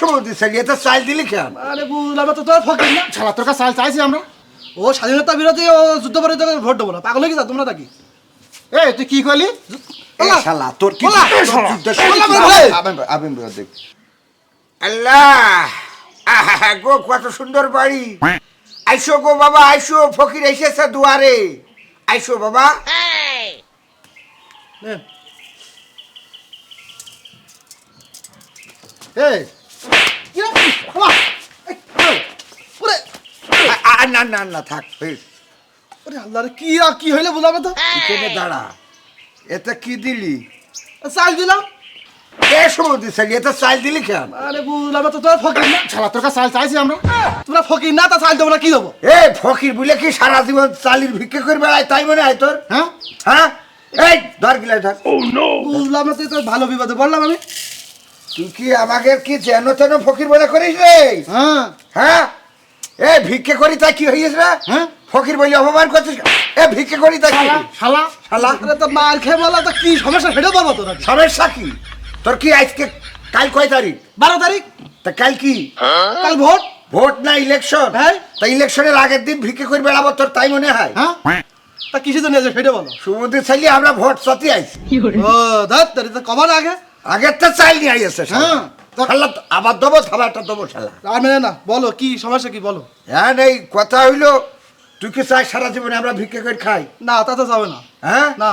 সময় দিছে এটা চাল দিলি কেন? আরে বুঝলাম না তো, তোর ফকির না শালা তোর কাছে চাল চাইছি আমরা। ও স্বাধীনতা বিরোধী, ও যুদ্ধ বিরোধী ভোট দেবো না, পাগল হয়ে গেছা তোমরা নাকি? এই তুই কি কইলি? শালা তোর কি আবেন দেখ। আল্লাহ গো কত সুন্দর বাড়ি। আইসো গো বাবা, আইসো, ফকির এসেছে দুয়ারে, আইসো বাবা। নেন। এই কি রে? বাবা, এই, ওরে, না না না থাক বেশ। ওরে আল্লাহ রে, কি হইলে বুঝাবে তো? এখানে দাঁড়া, এটা কি দিলি? চাল দিলাম। এ সময় দিছে এটা চাল দিলি কেন? আরে বুঝলাম না তো, তোর ফকির না শালা তোর কাছে চাল চাইছি আমরা। তোমরা ফকির না, তা চাল দেবো না, কি দেবো? এ ফকির বলে কি সারা জীবন চালির ভিক্ষা করে বেড়ায় তাই মনে হয় তোর? হ্যাঁ হ্যাঁ এই ধর গিলা ধর। বুঝলাম না, তুই তো ভালো বিপদে বললাম আমি। তুই কি আমাকে কি যেন তেন ফকির বলে করিস রে? হ্যাঁ হ্যাঁ এ ভিক্ষে করি তা কি হয়েছে রে? হ্যাঁ ফকির বলে অপমান করছিস? এ ভিক্ষে করি তা কি? শালা শালা আরে তো মার খেয়ে বলা তো কি সমস্যা সেটা বলবো তোর। সমস্যা কি তোর? কি আজকে কাল কয় তারিখ? 12 তারিখ, তা কাল কি? কাল ভোট। ভোট না ইলেকশন? হ্যাঁ। তা ইলেকশনের আগের দিন ভিক্ষে করে বেড়াবো তোর তাই মনে হয়? হ্যাঁ তা কিসে জন্য আছে সেটা বলো। সুমন্দি চাইলে আমরা ভোট সত্যি আইছি। ও ধর তোর তো কমান আগে আগের তো চাইল নিয়ে আইছে। হ্যাঁ। শালা আবার দেবো খাবারটা দেবো শালা। আর মেনে না, বলো কি সমস্যা, কি বলো। হ্যাঁ এই কথা হইলো, তুই কি চাই সারা জীবনে আমরা ভিক্ষে করে খাই? না তা তো যাবে না। হ্যাঁ না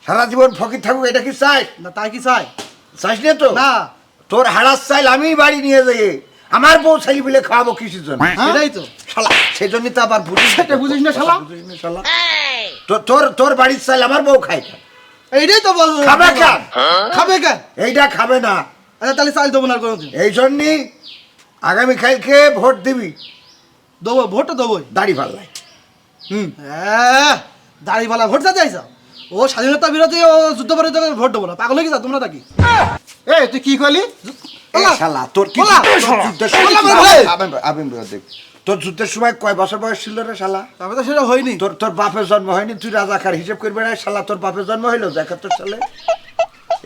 সারা জীবন ফকির থাকুক এটা কি চাই? না, তাই কি চাই? চাইস না তো? না তোর হাড়ার চাইল আমি বাড়ি নিয়ে যাই, আমার বউ চাইলি বলে খাওয়াবো কিসের জন্য? সেটাই তো। শালা সেই জন্যই তো আবার বুঝিস সেটা বুঝিস না শালা। বুঝিস না শালা। তোর তোর বাড়ির চাইল আমার বউ খাই না। এইটাই তো বল। খাবে কেন? খাবে কেন? এইটা খাবে না। আচ্ছা তাহলে চাল দেবো না আর কোনোদিন। এই জন্যই আগামীকালকে ভোট দিবি দেবো, ভোটটা দেবোই। দাড়ি পাল্লাই। হ্যাঁ, দাড়িওয়ালা ভোট চাইতে আইসা? ও স্বাধীনতা বিরোধী, ও যুদ্ধ বিরোধী ভোট দেবো না, পাগল হয়ে গেছা তোমরা নাকি? এই তুই কি কইলি? শালা তোর কি বলা। যুদ্ধের বলা, সময় বলা। আবেন দেখ, তোর যুদ্ধের সময় কয় বছর বয়স ছিল রে শালা? তবে তো সেটা হয়নি। তোর তোর বাপের জন্ম হয়নি, তুই রাজাকার হিসেব করবে না শালা। তোর বাপের জন্ম হইলো 71 সালে,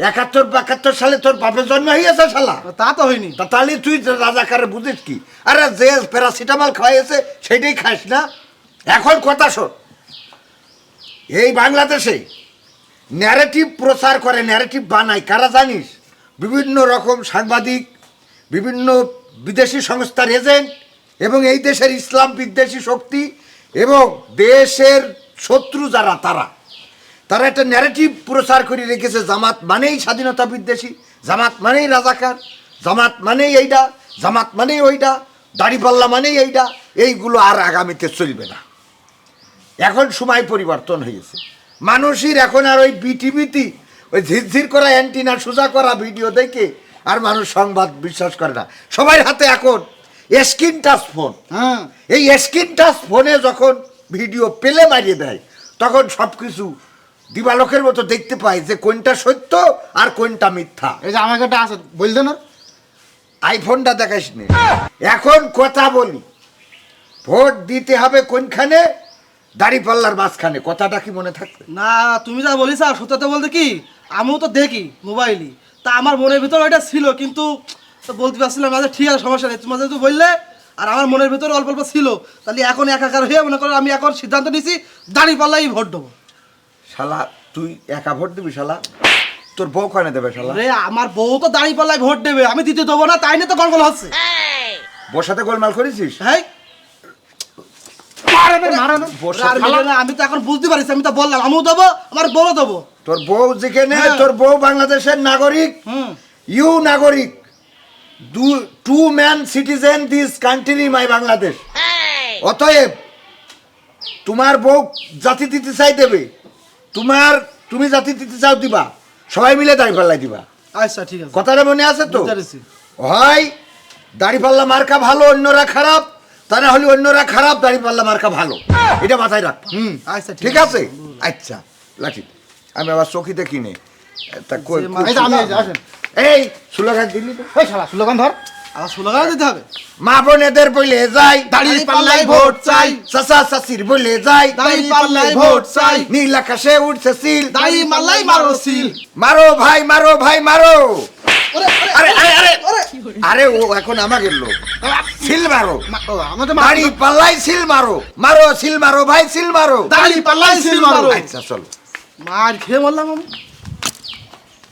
71 সালে তোর বাপের জন্ম হয়েছে শালা। তা তো হয়নি। তা তাহলে তুই রাজাকারে বুঝিস কি? আরে যে প্যারাসিটামল খাইয়েছে সেটাই খাইস না। এখন কথা শোন, এই বাংলাদেশে ন্যারেটিভ প্রচার করে, ন্যারেটিভ বানায় কারা জানিস? বিভিন্ন রকম সাংবাদিক, বিভিন্ন বিদেশি সংস্থার এজেন্ট এবং এই দেশের ইসলাম বিদ্বেষী শক্তি এবং দেশের শত্রু যারা তারা একটা ন্যারেটিভ প্রচার করে রেখেছে। জামাত মানেই স্বাধীনতা বিদ্বেষী, জামাত মানেই রাজাকার, জামাত মানেই এইটা, জামাত মানেই ওইটা, দাড়িপাল্লা মানেই এইটা। এইগুলো আর আগামীতে চলবে না। এখন সময় পরিবর্তন হয়েছে। মানুষের এখন আর ওই বিটিভিতে ওই ঝিরঝির করা অ্যান্টিনা সোজা করা ভিডিও দেখে আর মানুষ সংবাদ বিশ্বাস করে না। সবার হাতে এখন স্ক্রিন টাচ ফোন। হ্যাঁ এই স্ক্রিন টাচ ফোনে যখন ভিডিও পেলে মারিয়ে দেয়, তখন সব কিছু দিবালোকের মতো দেখতে পায় যে কোনটা সত্য আর কোনটা মিথ্যা। এই যে আমার কাছে আছে বলতে না। আইফোনটা দেখাস নে। এখন কথা বলি, ভোট দিতে হবে কোনখানে? দাড়িপাল্লার মাঝখানে। কথাটা কি মনে থাকবে? না তুমি যা বলিস আর সত্যতা বলতে কি, আমিও তো দেখি মোবাইলই, তা আমার মনের ভিতর ওইটা ছিল, কিন্তু তো বলতে পারছিলাম না যে ঠিক আছে সমস্যা নেই, তোমার যেহেতু বললে আর আমার মনের ভিতরে অল্প অল্প ছিল, তাহলে এখন একাকার হয়ে মনে করো আমি এখন সিদ্ধান্ত নিয়েছি দাড়িপাল্লাই ভোট দেবো। শালা তুই একা ভোট দিবি শালা? তোর বউ কানে দেবে শালা? রে আমার বউ তো দাড়িপাল্লাই ভোট দেবে, আমি দিতে দেবো না, তাই না তো গলগল হচ্ছে। বউর সাথে গোলমাল করেছিস? হ্যাঁ বউর আর সাথে- মিলে না, আমি তো এখন বুঝতে পারছি, আমি তো বললাম আমিও দেবো, আমার বউও দেবো। তোর বউ যেখানে, হ্যাঁ। তোর বউ বাংলাদেশের নাগরিক, ইউ নাগরিক, to man citizen this country my Bangladesh. অতএব তোমার বউ জাতি দিতে চাই দেবে, তুমি জাতি দিতে চাও দিবা, সবাই মিলে দাড়িপাল্লাই দিবা। আচ্ছা ঠিক আছে, কথাটা মনে আছে তো? বুঝতে পেরেছি। হয় দাড়িপাল্লা মার্কা ভালো, অন্যরা খারাপ, তা না হলে অন্যরা খারাপ, দাড়িপাল্লা মার্কা ভালো, এটা মাথায় রাখ। আচ্ছা ঠিক আছে? আচ্ছা লাঠি আমি আবার চকিতে কিনে তা যে এই যে আমি এই যে আসেন। এই স্লোগান দিলি তো? এই শালা স্লোগান ধর। আমার স্লোগান দিতে হবে। মা বোনেদের বলে যাই, দাড়ি পাল্লাই ভোট চাই, চাচা চাচির বলে যাই, দাড়ি পাল্লাই ভোট চাই, নীল আকাশে উঠছে সিল, দাড়ি মাল্লাই মারো সিল। মারো ভাই মারো ভাই মারো। ওরে, আরে আরে আরে ওরে, আরে ও এখন আমাকে লোক সিল মারো, আমাদের দাড়ি পাল্লাই সিল মারো, মারো সিল মারো ভাই সিল মারো। দাড়ি পাল্লাই সিল মারো। আচ্ছা চলো। মার খেয়ে মরলাম আমি।